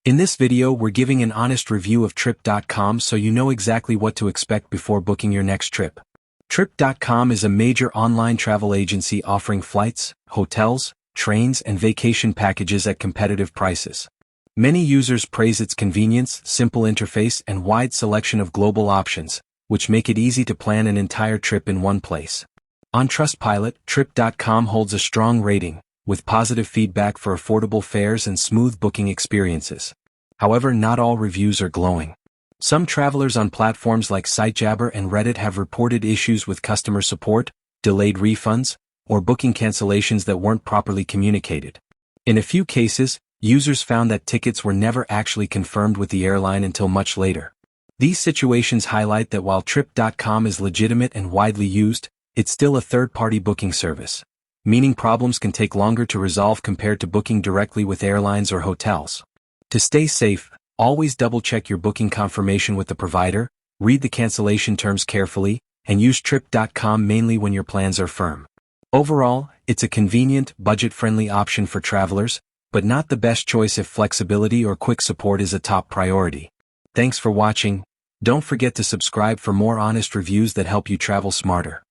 In this video we're giving an honest review of Trip.com so you know exactly what to expect before booking your next trip. Trip.com is a major online travel agency offering flights, hotels, trains and vacation packages at competitive prices. Many users praise its convenience, simple interface and wide selection of global options, which make it easy to plan an entire trip in one place. On Trustpilot, Trip.com holds a strong rating, with positive feedback for affordable fares and smooth booking experiences. However, not all reviews are glowing. Some travelers on platforms like SiteJabber and Reddit have reported issues with customer support, delayed refunds, or booking cancellations that weren't properly communicated. In a few cases, users found that tickets were never actually confirmed with the airline until much later. These situations highlight that while Trip.com is legitimate and widely used, it's still a third-party booking service, meaning problems can take longer to resolve compared to booking directly with airlines or hotels. To stay safe, always double-check your booking confirmation with the provider, read the cancellation terms carefully, and use Trip.com mainly when your plans are firm. Overall, it's a convenient, budget-friendly option for travelers, but not the best choice if flexibility or quick support is a top priority. Thanks for watching. Don't forget to subscribe for more honest reviews that help you travel smarter.